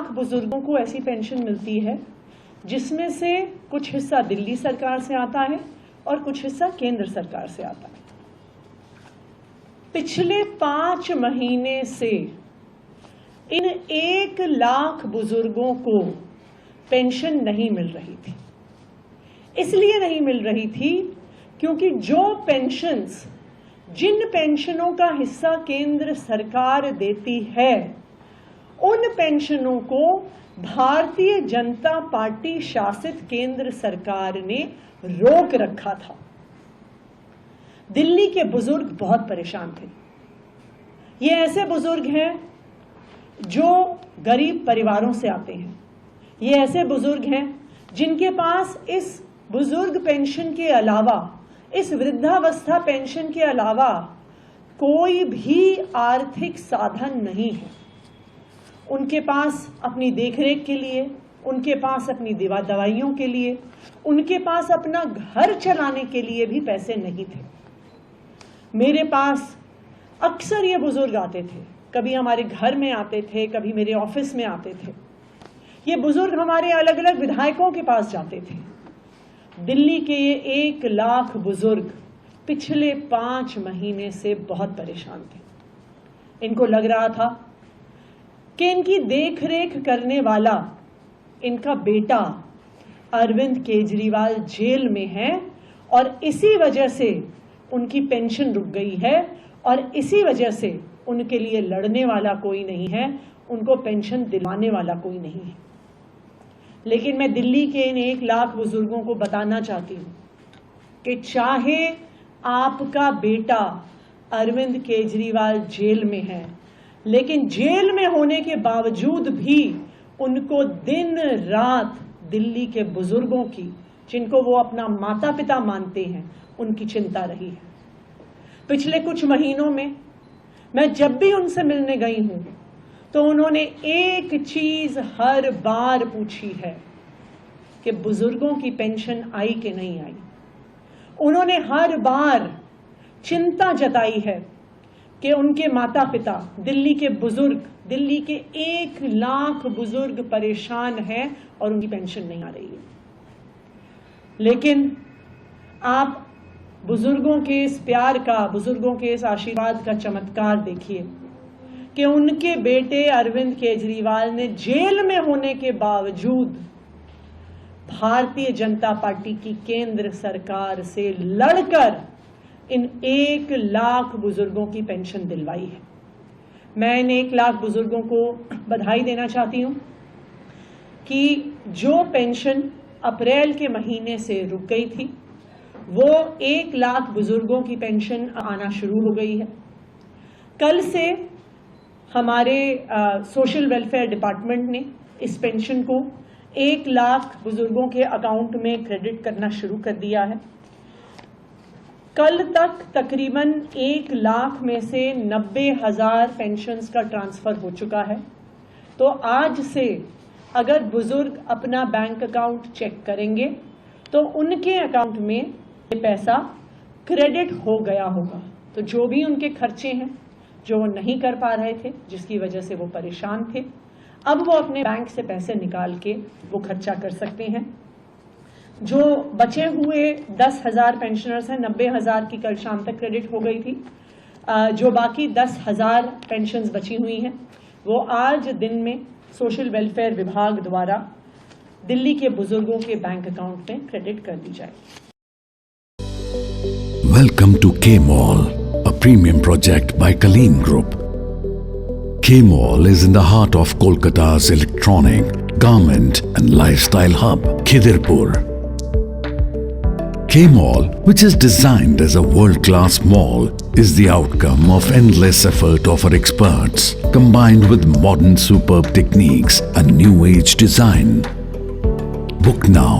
लाख बुजुर्गों को ऐसी पेंशन मिलती है जिसमें से कुछ हिस्सा दिल्ली सरकार से आता है और कुछ हिस्सा केंद्र सरकार से आता है। पिछले 5 महीने से इन 1 लाख बुजुर्गों को पेंशन नहीं मिल रही थी। इसलिए नहीं मिल रही थी क्योंकि जिन पेंशनों का हिस्सा केंद्र सरकार देती है, उन पेंशनों को भारतीय जनता पार्टी शासित केंद्र सरकार ने रोक रखा था। दिल्ली के बुजुर्ग बहुत परेशान थे। ये ऐसे बुजुर्ग हैं जो गरीब परिवारों से आते हैं। ये ऐसे बुजुर्ग हैं जिनके पास इस बुजुर्ग पेंशन के अलावा, इस वृद्धावस्था पेंशन के अलावा कोई भी आर्थिक साधन नहीं है। उनके पास अपनी देखरेख के लिए, उनके पास अपनी दवाइयों के लिए, उनके पास अपना घर चलाने के लिए भी पैसे नहीं थे। मेरे पास अक्सर ये बुजुर्ग आते थे, कभी हमारे घर में आते थे, कभी मेरे ऑफिस में आते थे। ये बुजुर्ग हमारे अलग अलग विधायकों के पास जाते थे। दिल्ली के ये 1 लाख बुजुर्ग पिछले 5 महीने से बहुत परेशान थे। इनको लग रहा था कि इनकी देखरेख करने वाला इनका बेटा अरविंद केजरीवाल जेल में है और इसी वजह से उनकी पेंशन रुक गई है और इसी वजह से उनके लिए लड़ने वाला कोई नहीं है, उनको पेंशन दिलाने वाला कोई नहीं है। लेकिन मैं दिल्ली के इन 1 लाख बुजुर्गों को बताना चाहती हूं कि चाहे आपका बेटा अरविंद केजरीवाल जेल में है, लेकिन जेल में होने के बावजूद भी उनको दिन रात दिल्ली के बुजुर्गों की, जिनको वो अपना माता पिता मानते हैं, उनकी चिंता रही है। पिछले कुछ महीनों में मैं जब भी उनसे मिलने गई हूं तो उन्होंने एक चीज हर बार पूछी है कि बुजुर्गों की पेंशन आई कि नहीं आई। उन्होंने हर बार चिंता जताई है कि उनके माता पिता, दिल्ली के बुजुर्ग, दिल्ली के 1 लाख बुजुर्ग परेशान हैं और उनकी पेंशन नहीं आ रही है। लेकिन आप बुजुर्गों के इस प्यार का, बुजुर्गों के इस आशीर्वाद का चमत्कार देखिए कि उनके बेटे अरविंद केजरीवाल ने जेल में होने के बावजूद भारतीय जनता पार्टी की केंद्र सरकार से लड़कर इन 1 लाख बुजुर्गों की पेंशन दिलवाई है। मैं इन 1 लाख बुजुर्गों को बधाई देना चाहती हूं कि जो पेंशन अप्रैल के महीने से रुक गई थी, वो 1 लाख बुजुर्गों की पेंशन आना शुरू हो गई है। कल से हमारे सोशल वेलफेयर डिपार्टमेंट ने इस पेंशन को 1 लाख बुजुर्गों के अकाउंट में क्रेडिट करना शुरू कर दिया है। कल तक तकरीबन 1 लाख में से 90,000 पेंशन्स का ट्रांसफर हो चुका है। तो आज से अगर बुजुर्ग अपना बैंक अकाउंट चेक करेंगे तो उनके अकाउंट में ये पैसा क्रेडिट हो गया होगा। तो जो भी उनके खर्चे हैं जो वो नहीं कर पा रहे थे, जिसकी वजह से वो परेशान थे, अब वो अपने बैंक से पैसे निकाल के वो खर्चा कर सकते हैं। जो बचे हुए 10,000 पेंशनर्स हैं, 90,000 की कल शाम तक क्रेडिट हो गई थी। जो बाकी 10,000 पेंशन्स बची हुई हैं वो आज दिन में सोशल वेलफेयर विभाग द्वारा दिल्ली के बुजुर्गों के बैंक अकाउंट में क्रेडिट कर दी जाएगी। Welcome to K-Mall, a premium project by Kaleen Group. K-Mall is in the heart of Kolkata's electronic, garment and lifestyle hub, Khidirpur. K-Mall, which is designed as a world-class mall, is the outcome of endless effort of our experts, combined with modern superb techniques and new age design. Book now